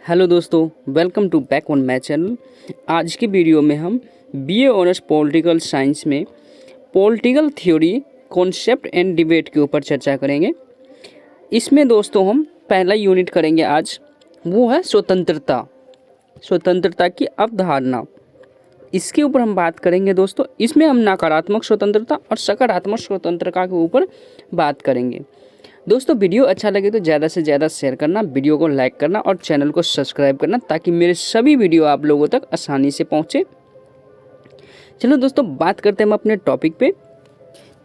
Hello दोस्तों, welcome to back on my channel. आज की वीडियो में हम बीए ऑनर्स पॉलिटिकल साइंस में political theory concept and debate के ऊपर चर्चा करेंगे। इसमें दोस्तों हम पहला यूनिट करेंगे आज, वो है स्वतंत्रता की अवधारणा। इसके ऊपर हम बात करेंगे दोस्तों। इसमें हम नकारात्मक स्वतंत्रता और सकारात्मक स्वतंत्रता के ऊपर बात करेंगे। दोस्तों वीडियो अच्छा लगे तो ज़्यादा से ज़्यादा शेयर करना, वीडियो को लाइक करना और चैनल को सब्सक्राइब करना, ताकि मेरे सभी वीडियो आप लोगों तक आसानी से पहुंचे। चलो दोस्तों बात करते हैं हम अपने टॉपिक पे।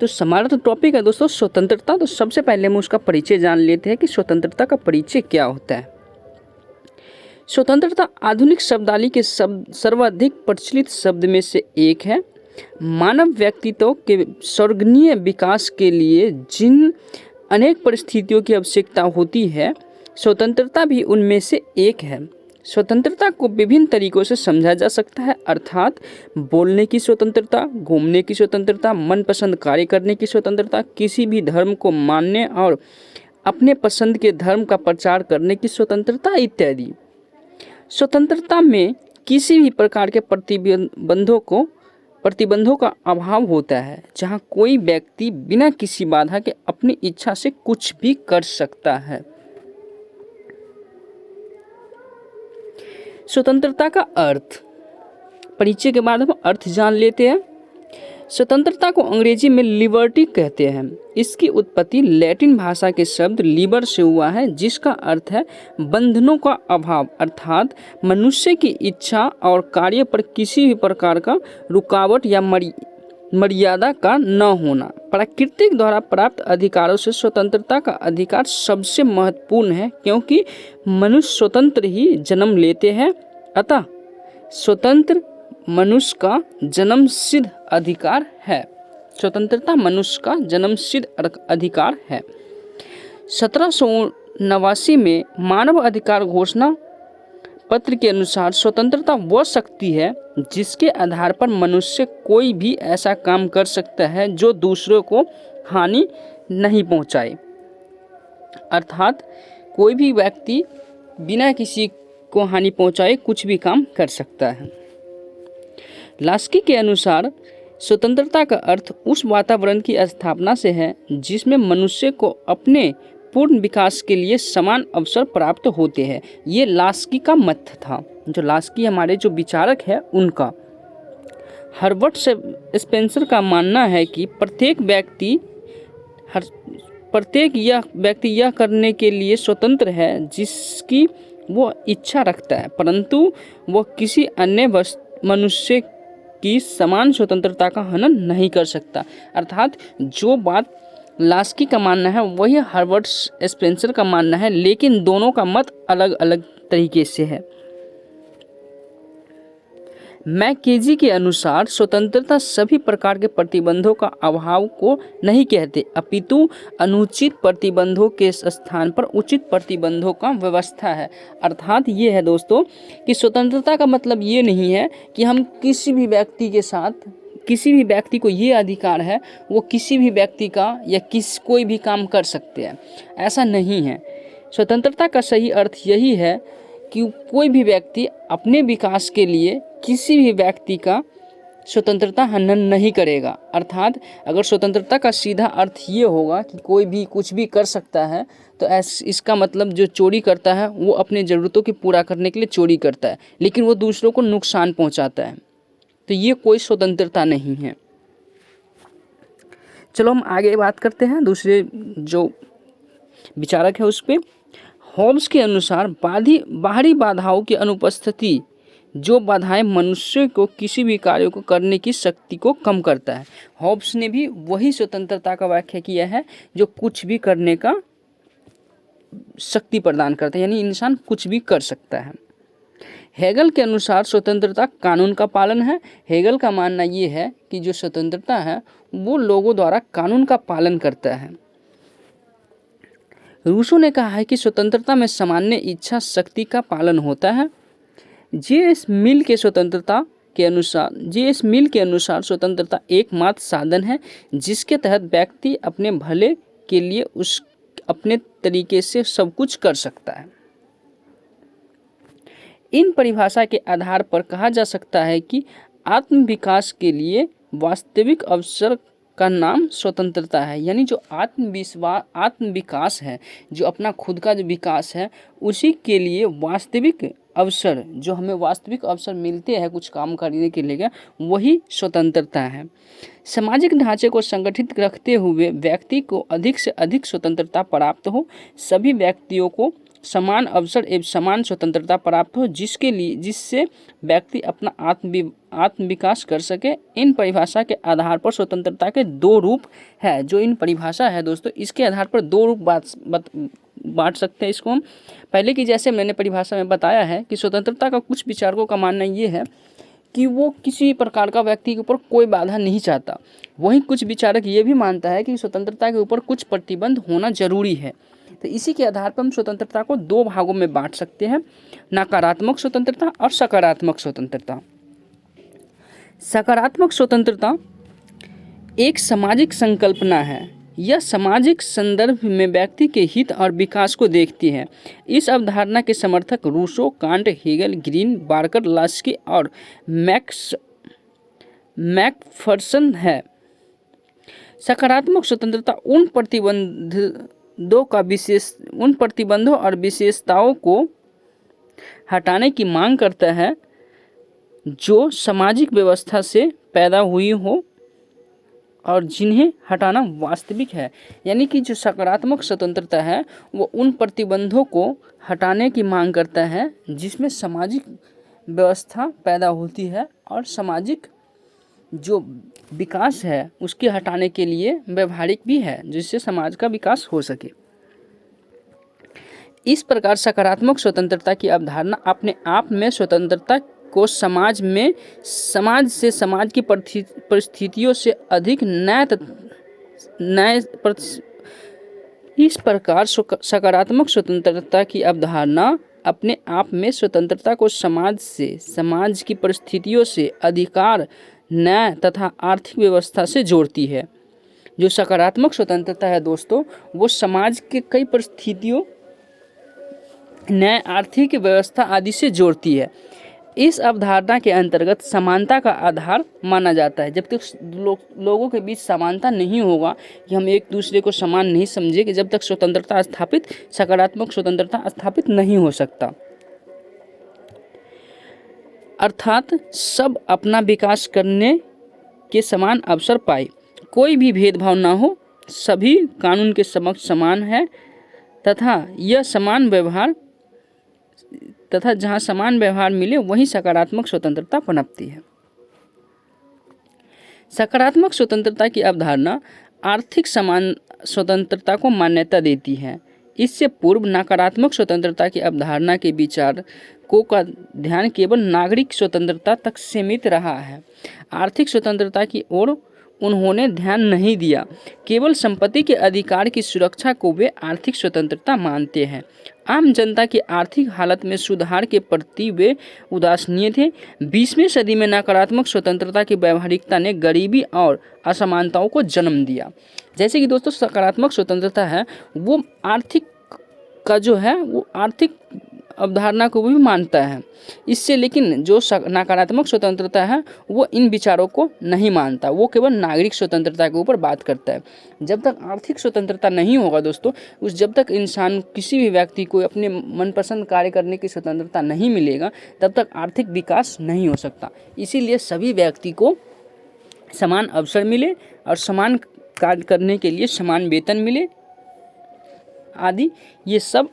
तो हमारा तो टॉपिक है दोस्तों स्वतंत्रता। तो सबसे पहले हम उसका परिचय जान लेते हैं कि स्वतंत्रता का परिचय क्या होता है। स्वतंत्रता आधुनिक शब्दावली के सर्वाधिक प्रचलित शब्द में से एक है। मानव व्यक्तित्व के सर्वगणीय विकास के लिए जिन अनेक परिस्थितियों की आवश्यकता होती है, स्वतंत्रता भी उनमें से एक है। स्वतंत्रता को विभिन्न तरीकों से समझा जा सकता है, अर्थात बोलने की स्वतंत्रता, घूमने की स्वतंत्रता, मनपसंद कार्य करने की स्वतंत्रता, किसी भी धर्म को मानने और अपने पसंद के धर्म का प्रचार करने की स्वतंत्रता इत्यादि। स्वतंत्रता में किसी भी प्रकार के प्रतिबंधों का अभाव होता है, जहां कोई व्यक्ति बिना किसी बाधा के अपनी इच्छा से कुछ भी कर सकता है। स्वतंत्रता का अर्थ, परिचय के बाद हम अर्थ जान लेते हैं। स्वतंत्रता को अंग्रेजी में लिबर्टी कहते हैं। इसकी उत्पत्ति लैटिन भाषा के शब्द लिबर से हुआ है, जिसका अर्थ है बंधनों का अभाव, अर्थात मनुष्य की इच्छा और कार्य पर किसी भी प्रकार का रुकावट या मर्यादा का न होना। प्राकृतिक द्वारा प्राप्त अधिकारों से स्वतंत्रता का अधिकार सबसे महत्वपूर्ण है, क्योंकि मनुष्य स्वतंत्र ही जन्म लेते हैं। अतः स्वतंत्र मनुष्य का जन्मसिद्ध अधिकार है। स्वतंत्रता मनुष्य का जन्मसिद्ध अधिकार है। 1789 में मानव अधिकार घोषणा पत्र के अनुसार स्वतंत्रता वह शक्ति है जिसके आधार पर मनुष्य कोई भी ऐसा काम कर सकता है जो दूसरों को हानि नहीं पहुंचाए। अर्थात कोई भी व्यक्ति बिना किसी को हानि पहुंचाए कुछ भी काम कर सकता है। लास्की के अनुसार स्वतंत्रता का अर्थ उस वातावरण की स्थापना से है जिसमें मनुष्य को अपने पूर्ण विकास के लिए समान अवसर प्राप्त होते हैं। ये लास्की का मत था, जो लास्की हमारे जो विचारक है उनका। हर्बर्ट स्पेंसर का मानना है कि प्रत्येक व्यक्ति यह करने के लिए स्वतंत्र है जिसकी वो इच्छा रखता है, परंतु वह किसी अन्य मनुष्य की समान स्वतंत्रता का हनन नहीं कर सकता। अर्थात जो बात लास्की का मानना है वही हर्बर्ट स्पेंसर का मानना है, लेकिन दोनों का मत अलग अलग तरीके से है। मैकेंजी के अनुसार स्वतंत्रता सभी प्रकार के प्रतिबंधों का अभाव को नहीं कहते, अपितु अनुचित प्रतिबंधों के स्थान पर उचित प्रतिबंधों का व्यवस्था है। अर्थात ये है दोस्तों कि स्वतंत्रता का मतलब ये नहीं है कि हम किसी भी व्यक्ति के साथ, किसी भी व्यक्ति को ये अधिकार है वो किसी भी व्यक्ति का या कोई भी काम कर सकते हैं, ऐसा नहीं है। स्वतंत्रता का सही अर्थ यही है कि कोई भी व्यक्ति अपने विकास के लिए किसी भी व्यक्ति का स्वतंत्रता हनन नहीं करेगा। अर्थात अगर स्वतंत्रता का सीधा अर्थ ये होगा कि कोई भी कुछ भी कर सकता है, तो इसका मतलब जो चोरी करता है वो अपने ज़रूरतों की पूरा करने के लिए चोरी करता है, लेकिन वो दूसरों को नुकसान पहुंचाता है, तो ये कोई स्वतंत्रता नहीं है। चलो हम आगे बात करते हैं दूसरे जो विचारक है उस पर। हॉब्स के अनुसार बाहरी बाधाओं की अनुपस्थिति, जो बाधाएं मनुष्य को किसी भी कार्य को करने की शक्ति को कम करता है। हॉब्स ने भी वही स्वतंत्रता का व्याख्या किया है जो कुछ भी करने का शक्ति प्रदान करता है, यानी इंसान कुछ भी कर सकता है। हेगल के अनुसार स्वतंत्रता कानून का पालन है। हेगल का मानना ये है कि जो स्वतंत्रता है वो लोगों द्वारा कानून का पालन करता है। रूसो ने कहा है कि स्वतंत्रता में सामान्य इच्छा शक्ति का पालन होता है। जे.एस. मिल के अनुसार स्वतंत्रता एकमात्र साधन है जिसके तहत व्यक्ति अपने भले के लिए अपने तरीके से सब कुछ कर सकता है। इन परिभाषा के आधार पर कहा जा सकता है कि आत्म विकास के लिए वास्तविक अवसर का नाम स्वतंत्रता है। यानी जो आत्म विकास है, जो अपना खुद का जो विकास है, उसी के लिए वास्तविक अवसर, जो हमें वास्तविक अवसर मिलते हैं कुछ काम करने के लिए, वही स्वतंत्रता है। सामाजिक ढांचे को संगठित रखते हुए व्यक्ति को अधिक से अधिक स्वतंत्रता प्राप्त हो, सभी व्यक्तियों को समान अवसर एवं समान स्वतंत्रता प्राप्त हो, जिससे व्यक्ति अपना आत्म विकास कर सके। इन परिभाषा के आधार पर स्वतंत्रता के दो रूप है। जो इन परिभाषा है दोस्तों, इसके आधार पर दो रूप बांट सकते हैं इसको हम। पहले की जैसे मैंने परिभाषा में बताया है कि स्वतंत्रता का कुछ विचारकों का मानना ये है कि वो किसी प्रकार का व्यक्ति के ऊपर कोई बाधा नहीं चाहता। वहीं कुछ विचारक ये भी मानता है कि स्वतंत्रता के ऊपर कुछ प्रतिबंध होना जरूरी है। तो इसी के आधार पर हम स्वतंत्रता को दो भागों में बांट सकते हैं, नकारात्मक स्वतंत्रता और सकारात्मक स्वतंत्रता। सकारात्मक स्वतंत्रता एक सामाजिक संकल्पना है। यह सामाजिक संदर्भ में व्यक्ति के हित और विकास को देखती है। इस अवधारणा के समर्थक Rousseau, Kant, Hegel, Green, Barker, Laski और मैकफर्सन है। सकारात्मक स्वतंत्रता उन प्रतिबंधों और विशेषताओं को हटाने की मांग करता है जो सामाजिक व्यवस्था से पैदा हुई हो और जिन्हें हटाना वास्तविक है। यानी कि जो सकारात्मक स्वतंत्रता है वो उन प्रतिबंधों को हटाने की मांग करता है जिसमें सामाजिक व्यवस्था पैदा होती है और सामाजिक जो विकास है उसके हटाने के लिए व्यवहारिक भी है, जिससे समाज का विकास हो सके। इस प्रकार सकारात्मक स्वतंत्रता की अवधारणा अपने आप में स्वतंत्रता को समाज से समाज की परिस्थितियों से अधिक इस प्रकार सकारात्मक स्वतंत्रता की अवधारणा अपने आप में स्वतंत्रता को समाज से समाज की परिस्थितियों से अधिकार, न्याय तथा आर्थिक व्यवस्था से जोड़ती है। जो सकारात्मक स्वतंत्रता है दोस्तों, वो समाज के कई परिस्थितियों, न्याय, आर्थिक व्यवस्था आदि से जोड़ती है। इस अवधारणा के अंतर्गत समानता का आधार माना जाता है। जब तक लोगों के बीच समानता नहीं होगा, कि हम एक दूसरे को समान नहीं समझेंगे, जब तक स्वतंत्रता स्थापित, सकारात्मक स्वतंत्रता स्थापित नहीं हो सकता। अर्थात सब अपना विकास करने के समान अवसर पाए, कोई भी भेदभाव ना हो, सभी कानून के समक्ष समान है तथा जहाँ समान व्यवहार मिले वहीं सकारात्मक स्वतंत्रता पनपती है। सकारात्मक स्वतंत्रता की अवधारणा आर्थिक समान स्वतंत्रता को मान्यता देती है। इससे पूर्व नकारात्मक स्वतंत्रता की अवधारणा के विचारकों का ध्यान केवल नागरिक स्वतंत्रता तक सीमित रहा है। आर्थिक स्वतंत्रता की ओर उन्होंने ध्यान नहीं दिया। केवल संपत्ति के अधिकार की सुरक्षा को वे आर्थिक स्वतंत्रता मानते हैं। आम जनता की आर्थिक हालत में सुधार के प्रति वे उदासीन थे। 20वीं सदी में नकारात्मक स्वतंत्रता की व्यावहारिकता ने गरीबी और असमानताओं को जन्म दिया। जैसे कि दोस्तों सकारात्मक स्वतंत्रता है वो आर्थिक का जो है वो आर्थिक अवधारणा को भी मानता है इससे, लेकिन जो नकारात्मक स्वतंत्रता है वो इन विचारों को नहीं मानता, वो केवल नागरिक स्वतंत्रता के ऊपर बात करता है। जब तक आर्थिक स्वतंत्रता नहीं होगा दोस्तों, जब तक इंसान किसी भी व्यक्ति को अपने मनपसंद कार्य करने की स्वतंत्रता नहीं मिलेगा, तब तक आर्थिक विकास नहीं हो सकता। इसीलिए सभी व्यक्ति को समान अवसर मिले और समान कार्य करने के लिए समान वेतन मिले आदि, ये सब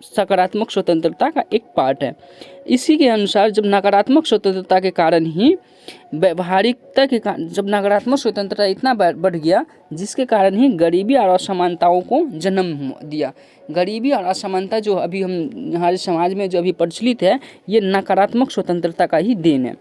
सकारात्मक स्वतंत्रता का एक पार्ट है। इसी के अनुसार जब नकारात्मक स्वतंत्रता के कारण ही व्यवहारिकता के कारण, जब नकारात्मक स्वतंत्रता इतना बढ़ गया जिसके कारण ही गरीबी और असमानताओं को जन्म दिया। गरीबी और असमानता जो अभी हमारे समाज में जो अभी प्रचलित है, ये नकारात्मक स्वतंत्रता का ही देन है।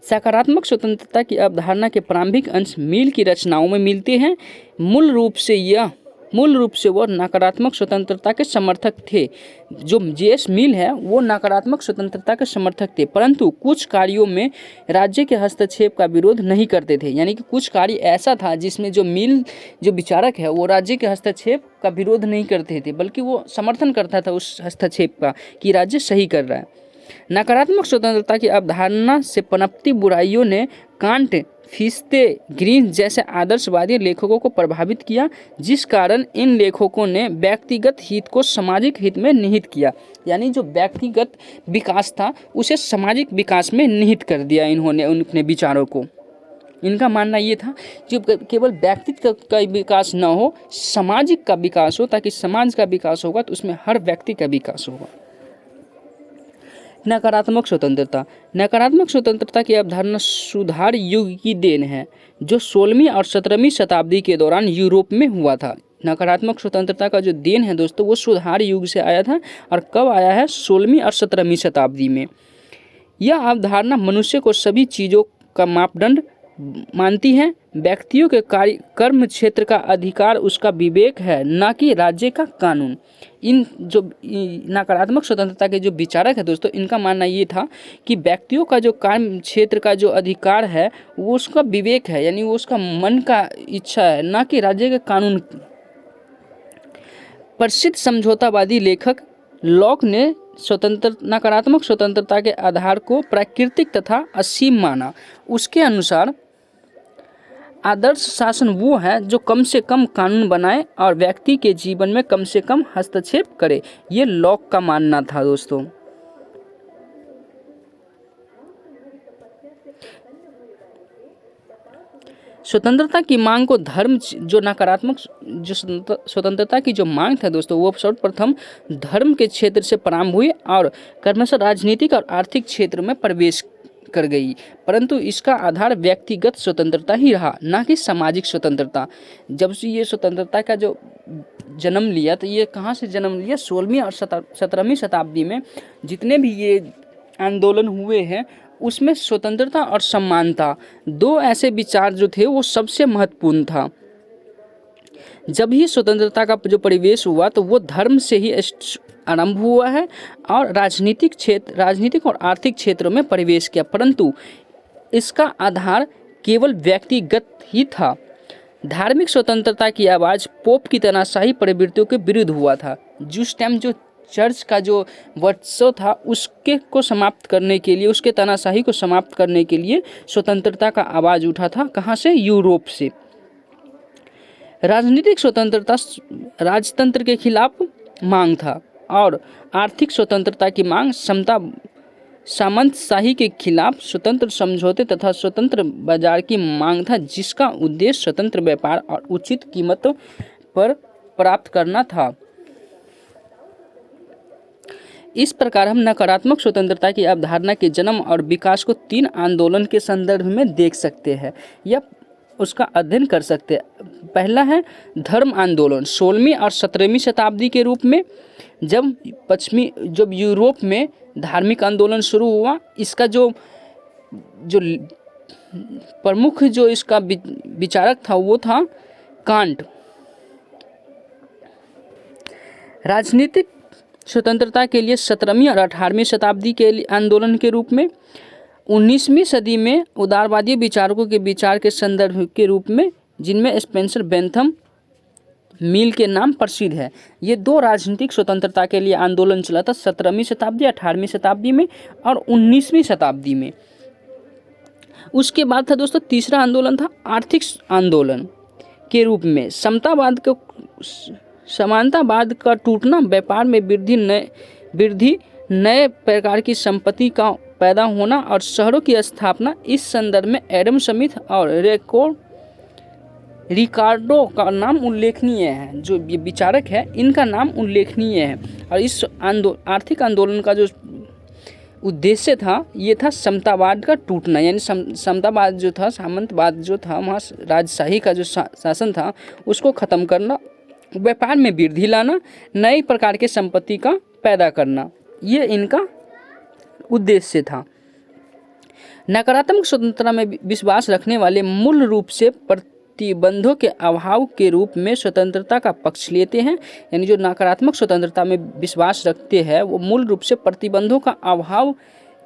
सकारात्मक स्वतंत्रता की अवधारणा के प्रारंभिक अंश मिल की रचनाओं में मिलते हैं। मूल रूप से यह मूल रूप से वो नकारात्मक स्वतंत्रता के समर्थक थे। जो जेएस मिल है वो नकारात्मक स्वतंत्रता के समर्थक थे, परंतु कुछ कार्यों में राज्य के हस्तक्षेप का विरोध नहीं करते थे। यानी कि कुछ कार्य ऐसा था जिसमें जो मिल जो विचारक है वो राज्य के हस्तक्षेप का विरोध नहीं करते थे, बल्कि वो समर्थन करता था उस हस्तक्षेप का कि राज्य सही कर रहा है। नकारात्मक स्वतंत्रता की अवधारणा से पनपती बुराइयों ने कांट, फिस्ते, ग्रीन जैसे आदर्शवादी लेखकों को प्रभावित किया, जिस कारण इन लेखकों ने व्यक्तिगत हित को सामाजिक हित में निहित किया। यानी जो व्यक्तिगत विकास था उसे सामाजिक विकास में निहित कर दिया इन्होंने अपने विचारों को। इनका मानना ये था कि केवल व्यक्तित्व का विकास न हो, सामाजिक का विकास हो, ताकि समाज का विकास होगा तो उसमें हर व्यक्ति का विकास होगा। नकारात्मक स्वतंत्रता की अवधारणा सुधार युग की देन है, जो 16वीं और 17वीं शताब्दी के दौरान यूरोप में हुआ था। नकारात्मक स्वतंत्रता का जो देन है दोस्तों वो सुधार युग से आया था, और कब आया है? 16वीं और 17वीं शताब्दी में। यह अवधारणा मनुष्य को सभी चीज़ों का मापदंड मानती है। व्यक्तियों के कर्म क्षेत्र का अधिकार उसका विवेक है, न कि राज्य का कानून। इन जो नकारात्मक स्वतंत्रता के जो विचारक है दोस्तों, इनका मानना ये था कि व्यक्तियों का जो कर्म क्षेत्र का जो अधिकार है वो उसका विवेक है, यानी वो उसका मन का इच्छा है, न कि राज्य के कानून। प्रसिद्ध समझौतावादी लेखक लॉक ने नकारात्मक स्वतंत्रता के आधार को प्राकृतिक तथा असीम माना। उसके अनुसार आदर्श शासन वो है जो कम से कम कानून बनाए और व्यक्ति के जीवन में कम से कम हस्तक्षेप करे। ये लॉक का मानना था दोस्तों। स्वतंत्रता की मांग को धर्म जो नकारात्मक जो स्वतंत्रता की जो मांग था दोस्तों वो सर्वप्रथम धर्म के क्षेत्र से प्रारंभ हुई और क्रमशः राजनीतिक और आर्थिक क्षेत्र में प्रवेश कर गई, परंतु इसका आधार व्यक्तिगत स्वतंत्रता ही रहा, ना कि सामाजिक स्वतंत्रता। जब से ये स्वतंत्रता का जो जन्म लिया तो ये कहाँ से जन्म लिया? 16वीं और 17वीं शताब्दी में जितने भी ये आंदोलन हुए हैं उसमें स्वतंत्रता और समानता दो ऐसे विचार जो थे वो सबसे महत्वपूर्ण था। जब ही स्वतंत्रता का जो परिवेश हुआ तो वो धर्म से ही आरंभ हुआ है और राजनीतिक और आर्थिक क्षेत्रों में प्रवेश किया, परंतु इसका आधार केवल व्यक्तिगत ही था। धार्मिक स्वतंत्रता की आवाज़ पोप की तानाशाही प्रवृत्तियों के विरुद्ध हुआ था। जिस टाइम जो चर्च का जो वर्चस्व था उसके को समाप्त करने के लिए, उसके तानाशाही को समाप्त करने के लिए स्वतंत्रता का आवाज़ उठा था। कहाँ से? यूरोप से। राजनीतिक स्वतंत्रता राजतंत्र के खिलाफ मांग था और आर्थिक स्वतंत्रता की मांग सामंतशाही के खिलाफ स्वतंत्र समझौते तथा स्वतंत्र बाजार की मांग था, जिसका उद्देश्य स्वतंत्र व्यापार और उचित कीमत पर प्राप्त करना था। इस प्रकार हम नकारात्मक स्वतंत्रता की अवधारणा के जन्म और विकास को 3 आंदोलन के संदर्भ में देख सकते हैं या उसका अध्ययन कर सकते हैं। पहला है धर्म आंदोलन 16वीं और 17वीं शताब्दी के रूप में, जब यूरोप में धार्मिक आंदोलन शुरू हुआ। इसका जो प्रमुख जो इसका विचारक था वो था कांट। राजनीतिक स्वतंत्रता के लिए 17वीं और 18वीं शताब्दी के आंदोलन के रूप में, 19वीं सदी में उदारवादी विचारकों के विचार के संदर्भ के रूप में, जिनमें स्पेंसर, बेंथम, मिल के नाम प्रसिद्ध है। ये 2 राजनीतिक स्वतंत्रता के लिए आंदोलन चला था 17वीं शताब्दी, 18वीं शताब्दी में और 19वीं शताब्दी में। उसके बाद था दोस्तों तीसरा आंदोलन था आर्थिक आंदोलन के रूप में। समानतावाद का टूटना, व्यापार में वृद्धि, नए प्रकार की संपत्ति का पैदा होना और शहरों की स्थापना। इस संदर्भ में एडम स्मिथ और रिकार्डो का नाम उल्लेखनीय है। जो ये विचारक है इनका नाम उल्लेखनीय है। और इस आर्थिक आंदोलन का जो उद्देश्य था ये था समतावाद का टूटना, यानी समतावाद जो था, सामंतवाद जो था, वहाँ राजशाही का जो शासन था उसको ख़त्म करना, व्यापार में वृद्धि लाना, नए प्रकार के संपत्ति का पैदा करना, ये इनका उद्देश्य था। नकारात्मक स्वतंत्रता में विश्वास रखने वाले मूल रूप से प्रतिबंधों के अभाव के रूप में स्वतंत्रता का पक्ष लेते हैं। यानी जो नकारात्मक स्वतंत्रता में विश्वास रखते हैं वो मूल रूप से प्रतिबंधों का अभाव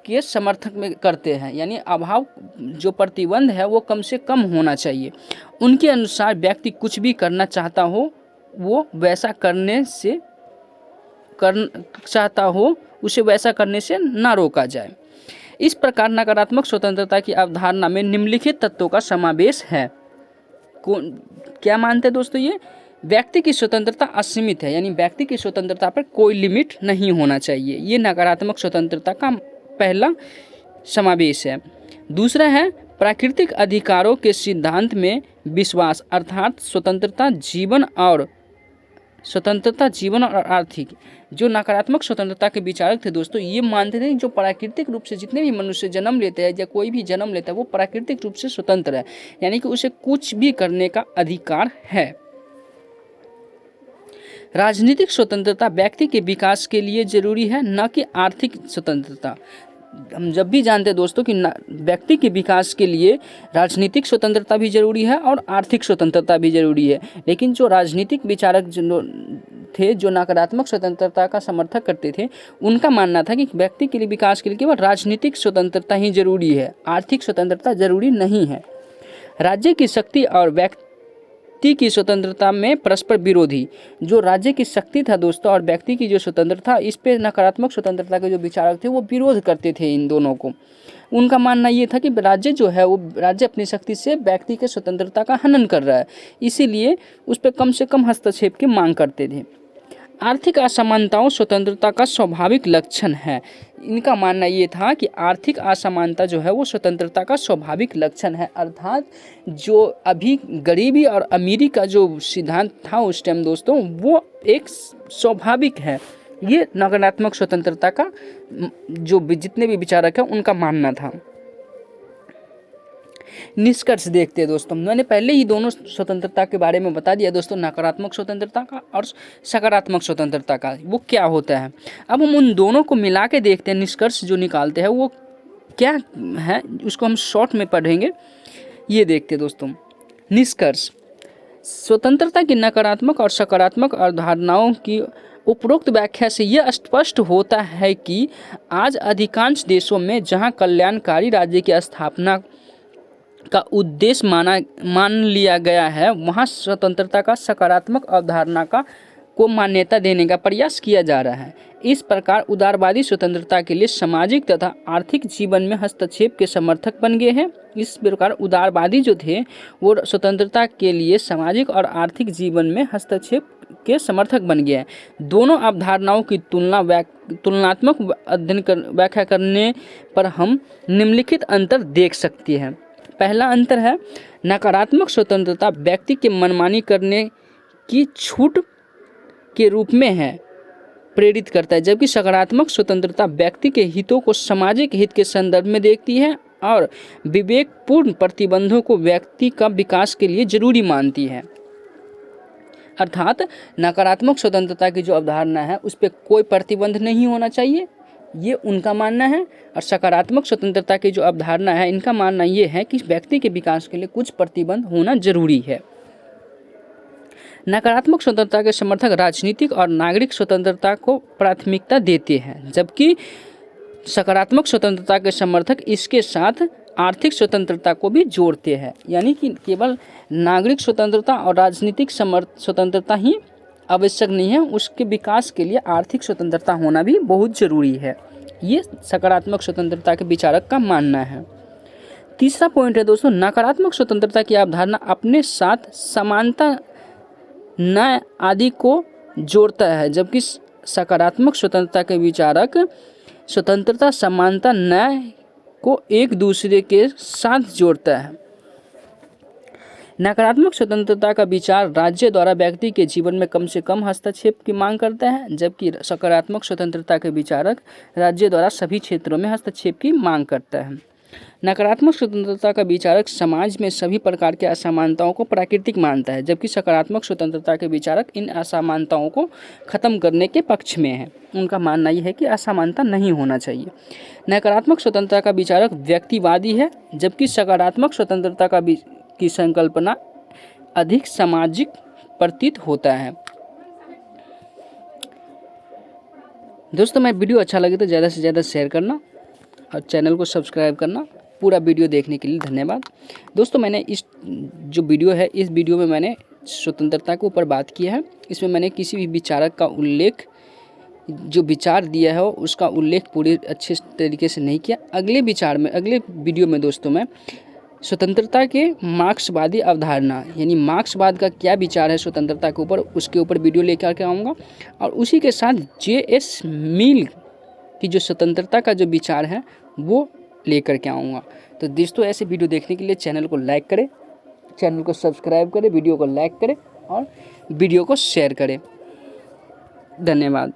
के समर्थक में करते हैं। यानी अभाव, जो प्रतिबंध है वो कम से कम होना चाहिए। उनके अनुसार व्यक्ति कुछ भी करना चाहता हो वो वैसा करने से उसे वैसा करने से ना रोका जाए। इस प्रकार नकारात्मक स्वतंत्रता की अवधारणा में निम्नलिखित तत्वों का समावेश है। क्या मानते हैं दोस्तों? ये व्यक्ति की स्वतंत्रता असीमित है, यानी व्यक्ति की स्वतंत्रता पर कोई लिमिट नहीं होना चाहिए। ये नकारात्मक स्वतंत्रता का पहला समावेश है। दूसरा है प्राकृतिक अधिकारों के सिद्धांत में विश्वास, अर्थात स्वतंत्रता जीवन और आर्थिक। जो नकारात्मक स्वतंत्रता के विचारक थे दोस्तों, ये मानते थे जो प्राकृतिक रूप से जितने भी मनुष्य जन्म लेते हैं या कोई भी जन्म लेता है वो प्राकृतिक रूप से स्वतंत्र है, यानी कि उसे कुछ भी करने का अधिकार है। राजनीतिक स्वतंत्रता व्यक्ति के विकास के लिए जरूरी है, न कि आर्थिक स्वतंत्रता। हम जब भी जानते हैं दोस्तों कि व्यक्ति के विकास के लिए राजनीतिक स्वतंत्रता भी जरूरी है और आर्थिक स्वतंत्रता भी जरूरी है। लेकिन जो राजनीतिक विचारक थे जो नकारात्मक स्वतंत्रता का समर्थक करते थे, उनका मानना था कि व्यक्ति के लिए विकास के लिए केवल राजनीतिक स्वतंत्रता ही जरूरी है, आर्थिक स्वतंत्रता जरूरी नहीं है। राज्य की शक्ति और व्यक्ति की स्वतंत्रता में परस्पर विरोधी। जो राज्य की शक्ति था दोस्तों और व्यक्ति की जो स्वतंत्रता, इस पे नकारात्मक स्वतंत्रता के जो विचारक थे वो विरोध करते थे इन दोनों को। उनका मानना ये था कि राज्य जो है वो राज्य अपनी शक्ति से व्यक्ति के स्वतंत्रता का हनन कर रहा है, इसीलिए उस पर कम से कम हस्तक्षेप की मांग करते थे। आर्थिक असमानताओं स्वतंत्रता का स्वाभाविक लक्षण है। इनका मानना ये था कि आर्थिक असमानता जो है वो स्वतंत्रता का स्वाभाविक लक्षण है, अर्थात जो अभी गरीबी और अमीरी का जो सिद्धांत था उस टाइम दोस्तों, वो एक स्वाभाविक है। ये नकारात्मक स्वतंत्रता का जो जितने भी विचारक हैं उनका मानना था। निष्कर्ष देखते हैं दोस्तों, मैंने पहले ही दोनों स्वतंत्रता के बारे में बता दिया दोस्तों, नकारात्मक स्वतंत्रता का और सकारात्मक स्वतंत्रता का वो क्या होता है। अब हम उन दोनों को मिला के देखते हैं, निष्कर्ष जो निकालते हैं वो क्या है, उसको हम शॉर्ट में पढ़ेंगे। ये देखते हैं दोस्तों, निष्कर्ष। स्वतंत्रता की नकारात्मक और सकारात्मक अवधारणाओं की उपरोक्त व्याख्या से यह स्पष्ट होता है कि आज अधिकांश देशों में जहां कल्याणकारी राज्य की स्थापना का उद्देश्य मान लिया गया है, वहां स्वतंत्रता का सकारात्मक अवधारणा को मान्यता देने का प्रयास किया जा रहा है। इस प्रकार उदारवादी स्वतंत्रता के लिए सामाजिक तथा आर्थिक जीवन में हस्तक्षेप के समर्थक बन गए हैं। इस प्रकार उदारवादी जो थे वो स्वतंत्रता के लिए सामाजिक और आर्थिक जीवन में हस्तक्षेप के समर्थक बन गए हैं। दोनों अवधारणाओं की तुलनात्मक व्याख्या करने पर हम निम्नलिखित अंतर देख सकते हैं। पहला अंतर है, नकारात्मक स्वतंत्रता व्यक्ति के मनमानी करने की छूट के रूप में है, प्रेरित करता है, जबकि सकारात्मक स्वतंत्रता व्यक्ति के हितों को सामाजिक हित के संदर्भ में देखती है और विवेकपूर्ण प्रतिबंधों को व्यक्ति का विकास के लिए जरूरी मानती है। अर्थात नकारात्मक स्वतंत्रता की जो अवधारणा है उस पर कोई प्रतिबंध नहीं होना चाहिए, ये उनका मानना है। और सकारात्मक स्वतंत्रता की जो अवधारणा है इनका मानना ये है कि व्यक्ति के विकास के लिए कुछ प्रतिबंध होना जरूरी है। नकारात्मक स्वतंत्रता के समर्थक राजनीतिक और नागरिक स्वतंत्रता को प्राथमिकता देते हैं, जबकि सकारात्मक स्वतंत्रता के समर्थक इसके साथ आर्थिक स्वतंत्रता को भी जोड़ते हैं। यानी कि केवल नागरिक स्वतंत्रता और राजनीतिक स्वतंत्रता ही आवश्यक नहीं है, उसके विकास के लिए आर्थिक स्वतंत्रता होना भी बहुत जरूरी है। ये सकारात्मक स्वतंत्रता के विचारक का मानना है। तीसरा पॉइंट है दोस्तों, नकारात्मक स्वतंत्रता की अवधारणा अपने साथ समानता, न्याय आदि को जोड़ता है, जबकि सकारात्मक स्वतंत्रता के विचारक स्वतंत्रता, समानता, न्याय को एक दूसरे के साथ जोड़ता है। नकारात्मक स्वतंत्रता का विचार राज्य द्वारा व्यक्ति के जीवन में कम से कम हस्तक्षेप की मांग करता है, जबकि सकारात्मक स्वतंत्रता के विचारक राज्य द्वारा सभी क्षेत्रों में हस्तक्षेप की मांग करता है। नकारात्मक स्वतंत्रता का विचारक समाज में सभी प्रकार के असमानताओं को प्राकृतिक मानता है, जबकि सकारात्मक स्वतंत्रता के विचारक इन असमानताओं को खत्म करने के पक्ष में है। उनका मानना यह है कि असमानता नहीं होना चाहिए। नकारात्मक स्वतंत्रता का विचारक व्यक्तिवादी है, जबकि सकारात्मक स्वतंत्रता की संकल्पना अधिक सामाजिक प्रतीत होता है। दोस्तों मैं वीडियो अच्छा लगे तो ज़्यादा से ज़्यादा शेयर करना और चैनल को सब्सक्राइब करना। पूरा वीडियो देखने के लिए धन्यवाद। दोस्तों मैंने इस जो वीडियो है, इस वीडियो में मैंने स्वतंत्रता के ऊपर बात की है। इसमें मैंने किसी भी विचारक का उल्लेख, जो विचार दिया है उसका उल्लेख पूरे अच्छे तरीके से नहीं किया। अगले वीडियो में दोस्तों मैं स्वतंत्रता के मार्क्सवादी अवधारणा, यानी मार्क्सवाद का क्या विचार है स्वतंत्रता के ऊपर, उसके ऊपर वीडियो लेकर के आऊँगा। और उसी के साथ J.S. मिल की जो स्वतंत्रता का जो विचार है वो लेकर के आऊँगा। तो दोस्तों ऐसे वीडियो देखने के लिए चैनल को लाइक करें, चैनल को सब्सक्राइब करें, वीडियो को लाइक करें और वीडियो को शेयर करें। धन्यवाद।